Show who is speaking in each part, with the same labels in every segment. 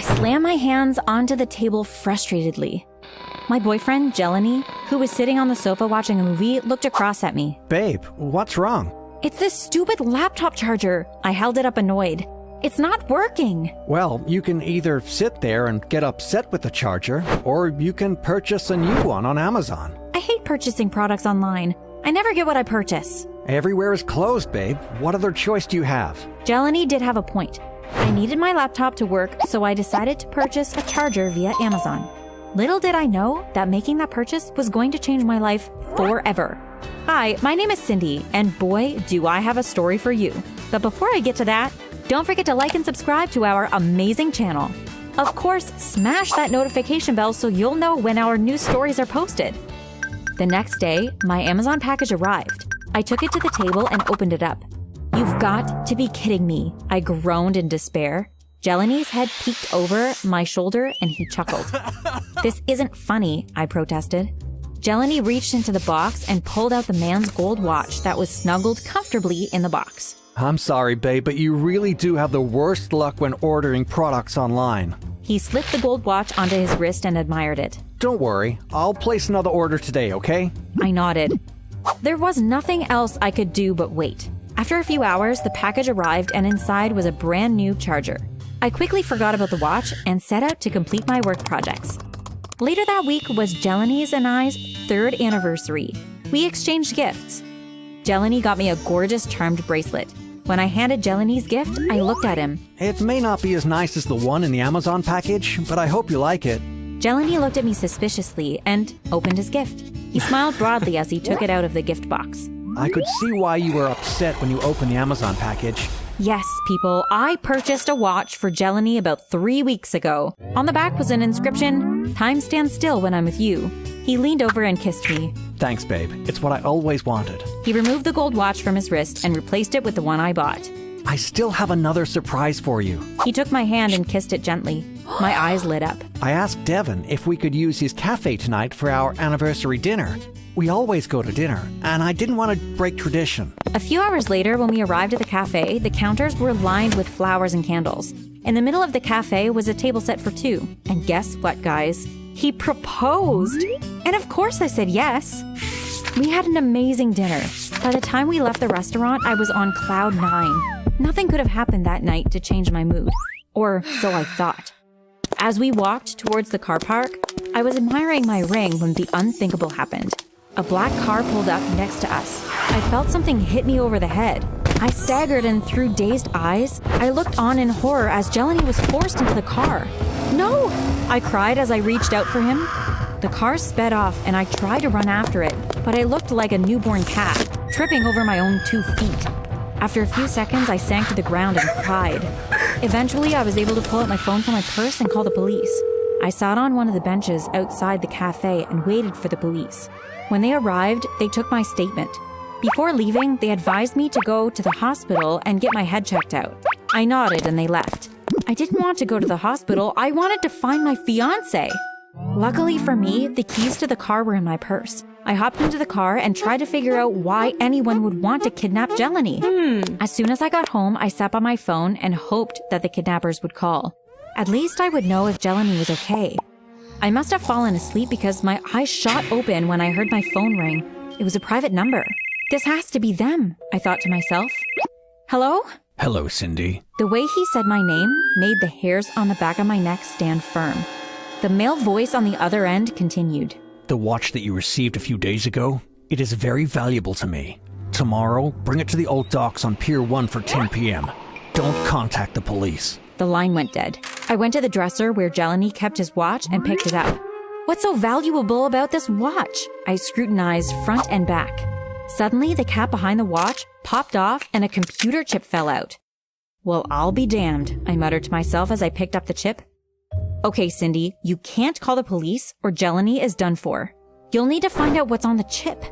Speaker 1: slammed my hands onto the table frustratedly. My boyfriend, Jelani, who was sitting on the sofa watching a movie, looked across at me.
Speaker 2: Babe, what's wrong?
Speaker 1: It's this stupid laptop charger. I held it up annoyed. It's not working.
Speaker 2: Well, you can either sit there and get upset with the charger, or you can purchase a new one on Amazon.
Speaker 1: I hate purchasing products online. I never get what I purchase.
Speaker 2: Everywhere is closed, babe. What other choice do you have?
Speaker 1: Jelani did have a point. I needed my laptop to work, so I decided to purchase a charger via Amazon. Little did I know that making that purchase was going to change my life forever. Hi, my name is Cindy, and boy, do I have a story for you. But before I get to that, don't forget to like and subscribe to our amazing channel. Of course, smash that notification bell so you'll know when our new stories are posted. The next day, my Amazon package arrived. I took it to the table and opened it up. You've got to be kidding me, I groaned in despair. Jelani's head peeked over my shoulder and he chuckled. This isn't funny, I protested. Jelani reached into the box and pulled out the man's gold watch that was snuggled comfortably in the box.
Speaker 2: I'm sorry, babe, but you really do have the worst luck when ordering products online.
Speaker 1: He slipped the gold watch onto his wrist and admired it.
Speaker 2: Don't worry, I'll place another order today, okay?
Speaker 1: I nodded. There was nothing else I could do but wait. After a few hours, the package arrived and inside was a brand new charger. I quickly forgot about the watch and set out to complete my work projects. Later that week was Jelani's and I's 3rd anniversary. We exchanged gifts. Jelani got me a gorgeous charmed bracelet. When I handed Jelani's gift, I looked at him.
Speaker 2: It may not be as nice as the one in the Amazon package, but I hope you like it.
Speaker 1: Jelani looked at me suspiciously and opened his gift. He smiled broadly as he took it out of the gift box.
Speaker 2: I could see why you were upset when you opened the Amazon package.
Speaker 1: Yes, people, I purchased a watch for Jelani about 3 weeks ago. On the back was an inscription, "Time stands still when I'm with you." He leaned over and kissed me.
Speaker 2: Thanks, babe. It's what I always wanted.
Speaker 1: He removed the gold watch from his wrist and replaced it with the one I bought.
Speaker 2: I still have another surprise for you.
Speaker 1: He took my hand and kissed it gently. My eyes lit up.
Speaker 2: I asked Devin if we could use his cafe tonight for our anniversary dinner. We always go to dinner, and I didn't want to break tradition.
Speaker 1: A few hours later, when we arrived at the cafe, the counters were lined with flowers and candles. In the middle of the cafe was a table set for 2. And guess what, guys? He proposed! And of course I said yes. We had an amazing dinner. By the time we left the restaurant, I was on cloud 9. Nothing could have happened that night to change my mood. Or so I thought. As we walked towards the car park, I was admiring my ring when the unthinkable happened. A black car pulled up next to us. I felt something hit me over the head. I staggered and through dazed eyes, I looked on in horror as Jelani was forced into the car. No! I cried as I reached out for him. The car sped off and I tried to run after it, but I looked like a newborn cat, tripping over my own 2 feet. After a few seconds, I sank to the ground and cried. Eventually, I was able to pull out my phone from my purse and call the police. I sat on one of the benches outside the cafe and waited for the police. When they arrived, they took my statement. Before leaving, they advised me to go to the hospital and get my head checked out. I nodded and they left. I didn't want to go to the hospital. I wanted to find my fiancé. Luckily for me, the keys to the car were in my purse. I hopped into the car and tried to figure out why anyone would want to kidnap Jelani. As soon as I got home, I sat by my phone and hoped that the kidnappers would call. At least I would know if Jelani was okay. I must have fallen asleep because my eyes shot open when I heard my phone ring. It was a private number. This has to be them, I thought to myself. Hello?
Speaker 2: Hello, Cindy.
Speaker 1: The way he said my name made the hairs on the back of my neck stand firm. The male voice on the other end continued.
Speaker 2: The watch that you received a few days ago, it is very valuable to me. Tomorrow, bring it to the old docks on Pier 1 for 10 p.m. Don't contact the police.
Speaker 1: The line went dead. I went to the dresser where Jelani kept his watch and picked it up. What's so valuable about this watch? I scrutinized front and back. Suddenly, the cap behind the watch popped off and a computer chip fell out. Well, I'll be damned, I muttered to myself as I picked up the chip. Okay, Cindy, you can't call the police or Jelani is done for. You'll need to find out what's on the chip.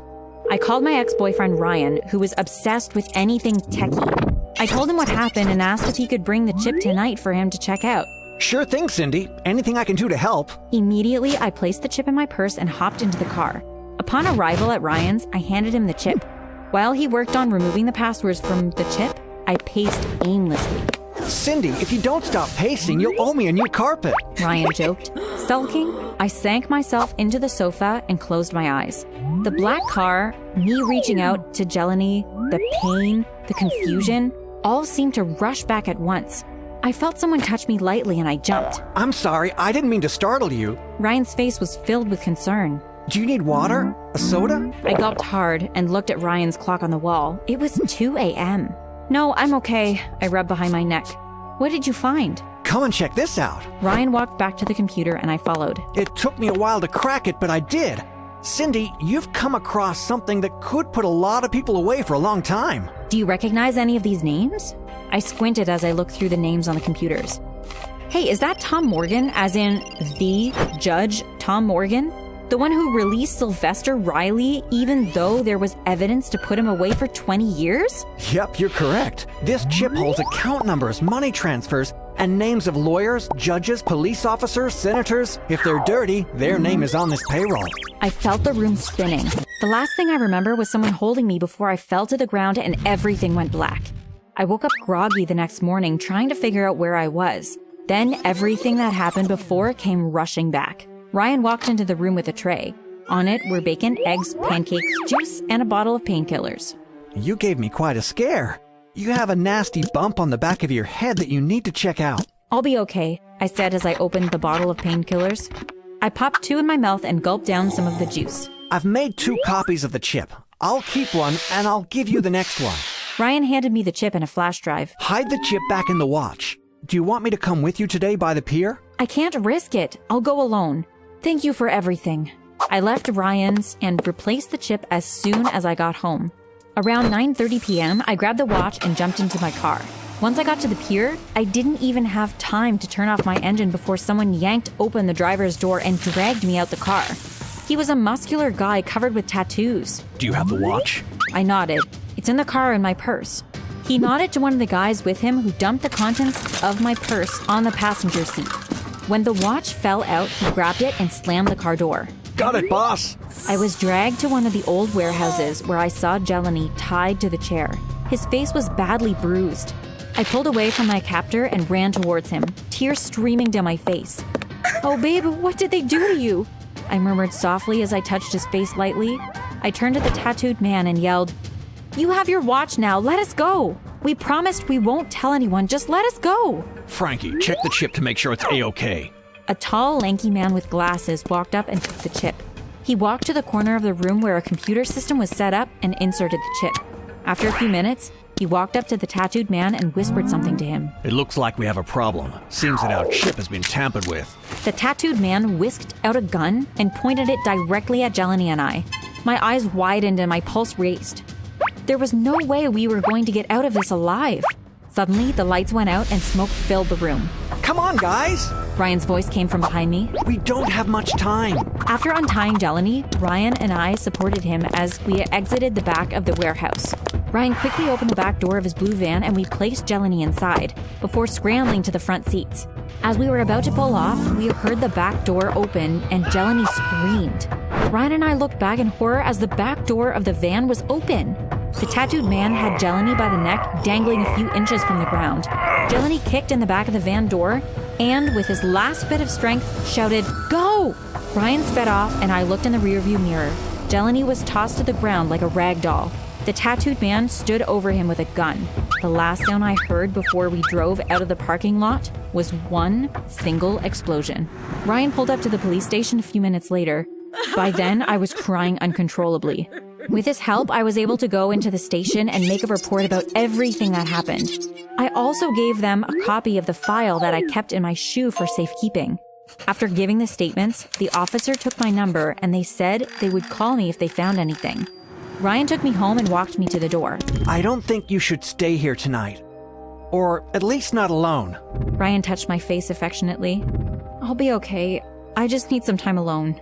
Speaker 1: I called my ex-boyfriend Ryan, who was obsessed with anything techie. I told him what happened and asked if he could bring the chip tonight for him to check out.
Speaker 2: Sure thing, Cindy. Anything I can do to help.
Speaker 1: Immediately, I placed the chip in my purse and hopped into the car. Upon arrival at Ryan's, I handed him the chip. While he worked on removing the passwords from the chip, I paced aimlessly.
Speaker 3: Cindy, if you don't stop pacing, you'll owe me a new carpet.
Speaker 1: Ryan joked. Sulking, I sank myself into the sofa and closed my eyes. The black car, me reaching out to Jelani, the pain, the confusion, all seemed to rush back at once. I felt someone touch me lightly and I jumped.
Speaker 3: I'm sorry, I didn't mean to startle you.
Speaker 1: Ryan's face was filled with concern.
Speaker 3: Do you need water? A soda?
Speaker 1: I gulped hard and looked at Ryan's clock on the wall. It was 2 a.m. No, I'm okay. I rubbed behind my neck. What did you find?
Speaker 3: Come and check this out.
Speaker 1: Ryan walked back to the computer and I followed.
Speaker 3: It took me a while to crack it, but I did. Cindy, you've come across something that could put a lot of people away for a long time.
Speaker 1: Do you recognize any of these names? I squinted as I looked through the names on the computers. Hey, is that Tom Morgan, as in the Judge Tom Morgan? The one who released Sylvester Riley even though there was evidence to put him away for 20 years?
Speaker 3: Yep, you're correct. This chip holds account numbers, money transfers, and names of lawyers, judges, police officers, senators. If they're dirty, their name is on this payroll.
Speaker 1: I felt the room spinning. The last thing I remember was someone holding me before I fell to the ground and everything went black. I woke up groggy the next morning trying to figure out where I was. Then everything that happened before came rushing back. Ryan walked into the room with a tray. On it were bacon, eggs, pancakes, juice, and a bottle of painkillers.
Speaker 3: You gave me quite a scare. You have a nasty bump on the back of your head that you need to check out.
Speaker 1: I'll be okay, I said as I opened the bottle of painkillers. I popped 2 in my mouth and gulped down some of the juice.
Speaker 3: I've made 2 copies of the chip. I'll keep one and I'll give you the next one.
Speaker 1: Ryan handed me the chip and a flash drive.
Speaker 3: Hide the chip back in the watch. Do you want me to come with you today by the pier?
Speaker 1: I can't risk it. I'll go alone. Thank you for everything. I left Ryan's and replaced the chip as soon as I got home. Around 9:30 p.m., I grabbed the watch and jumped into my car. Once I got to the pier, I didn't even have time to turn off my engine before someone yanked open the driver's door and dragged me out the car. He was a muscular guy covered with tattoos.
Speaker 2: Do you have the watch?
Speaker 1: I nodded. It's in the car in my purse. He nodded to one of the guys with him who dumped the contents of my purse on the passenger seat. When the watch fell out, he grabbed it and slammed the car door.
Speaker 3: Got it, boss.
Speaker 1: I was dragged to one of the old warehouses where I saw Jelani tied to the chair. His face was badly bruised. I pulled away from my captor and ran towards him, tears streaming down my face. Oh, babe, what did they do to you? I murmured softly as I touched his face lightly. I turned to the tattooed man and yelled, You have your watch now, let us go. We promised we won't tell anyone, just let us go.
Speaker 2: Frankie, check the chip to make sure it's A-OK.
Speaker 1: A tall, lanky man with glasses walked up and took the chip. He walked to the corner of the room where a computer system was set up and inserted the chip. After a few minutes, he walked up to the tattooed man and whispered something to him.
Speaker 2: It looks like we have a problem. Seems that our chip has been tampered with.
Speaker 1: The tattooed man whisked out a gun and pointed it directly at Jelani and I. My eyes widened and my pulse raced. There was no way we were going to get out of this alive. Suddenly, the lights went out and smoke filled the room.
Speaker 3: Come on, guys.
Speaker 1: Ryan's voice came from behind me.
Speaker 3: We don't have much time.
Speaker 1: After untying Jelani, Ryan and I supported him as we exited the back of the warehouse. Ryan quickly opened the back door of his blue van and we placed Jelani inside, before scrambling to the front seats. As we were about to pull off, we heard the back door open and Jelani screamed. Ryan and I looked back in horror as the back door of the van was open. The tattooed man had Jelani by the neck, dangling a few inches from the ground. Jelani kicked in the back of the van door and, with his last bit of strength, shouted, Go! Ryan sped off and I looked in the rearview mirror. Jelani was tossed to the ground like a rag doll. The tattooed man stood over him with a gun. The last sound I heard before we drove out of the parking lot was one single explosion. Ryan pulled up to the police station a few minutes later. By then, I was crying uncontrollably. With his help, I was able to go into the station and make a report about everything that happened. I also gave them a copy of the file that I kept in my shoe for safekeeping. After giving the statements, the officer took my number and they said they would call me if they found anything. Ryan took me home and walked me to the door.
Speaker 3: I don't think you should stay here tonight. Or at least not alone.
Speaker 1: Ryan touched my face affectionately. I'll be okay. I just need some time alone.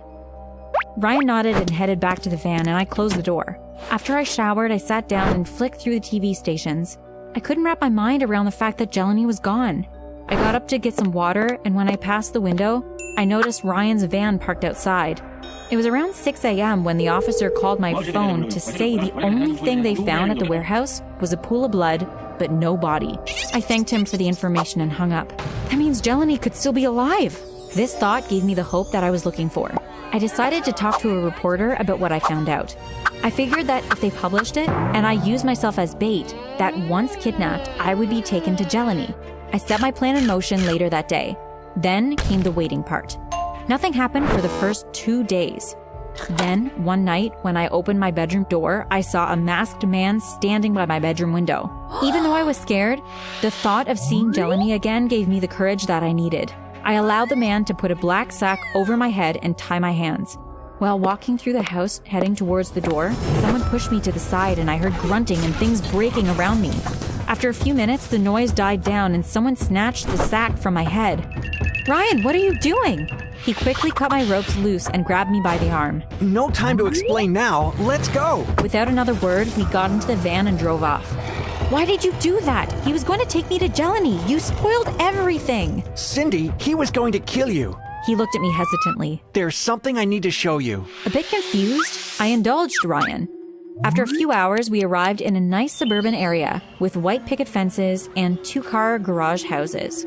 Speaker 1: Ryan nodded and headed back to the van, and I closed the door. After I showered, I sat down and flicked through the TV stations. I couldn't wrap my mind around the fact that Jelani was gone. I got up to get some water, and when I passed the window, I noticed Ryan's van parked outside. It was around 6 a.m. when the officer called my phone to say the only thing they found at the warehouse was a pool of blood, but no body. I thanked him for the information and hung up. That means Jelani could still be alive. This thought gave me the hope that I was looking for. I decided to talk to a reporter about what I found out. I figured that if they published it, and I used myself as bait, that once kidnapped, I would be taken to Jelani. I set my plan in motion later that day. Then came the waiting part. Nothing happened for the first 2 days. Then, one night, when I opened my bedroom door, I saw a masked man standing by my bedroom window. Even though I was scared, the thought of seeing Jelani again gave me the courage that I needed. I allowed the man to put a black sack over my head and tie my hands. While walking through the house, heading towards the door, someone pushed me to the side and I heard grunting and things breaking around me. After a few minutes, the noise died down and someone snatched the sack from my head. "Ryan, what are you doing?" He quickly cut my ropes loose and grabbed me by the arm.
Speaker 3: No time to explain now. Let's go.
Speaker 1: Without another word, we got into the van and drove off. "Why did you do that? He was going to take me to Jelani. You spoiled everything."
Speaker 3: Cindy, he was going to kill you.
Speaker 1: He looked at me hesitantly.
Speaker 3: There's something I need to show you.
Speaker 1: A bit confused, I indulged Ryan. After a few hours, we arrived in a nice suburban area with white picket fences and 2-car garage houses.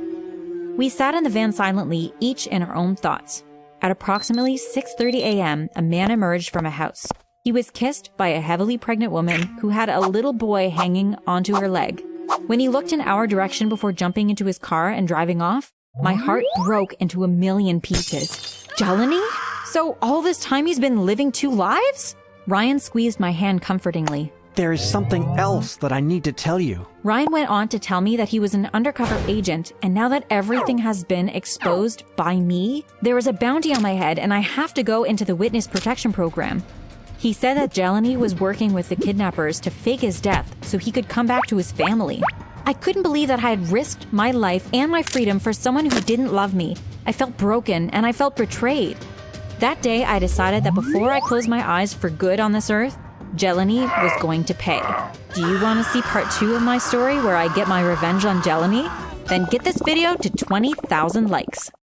Speaker 1: We sat in the van silently, each in our own thoughts. At approximately 6:30 a.m., a man emerged from a house. He was kissed by a heavily pregnant woman who had a little boy hanging onto her leg. When he looked in our direction before jumping into his car and driving off, my heart broke into a million pieces. Jelani? So all this time he's been living 2 lives? Ryan squeezed my hand comfortingly.
Speaker 3: There is something else that I need to tell you.
Speaker 1: Ryan went on to tell me that he was an undercover agent, and now that everything has been exposed by me, there is a bounty on my head and I have to go into the witness protection program. He said that Jelani was working with the kidnappers to fake his death so he could come back to his family. I couldn't believe that I had risked my life and my freedom for someone who didn't love me. I felt broken and I felt betrayed. That day, I decided that before I closed my eyes for good on this earth, Jelani was going to pay. Do you want to see part 2 of my story where I get my revenge on Jelani? Then get this video to 20,000 likes.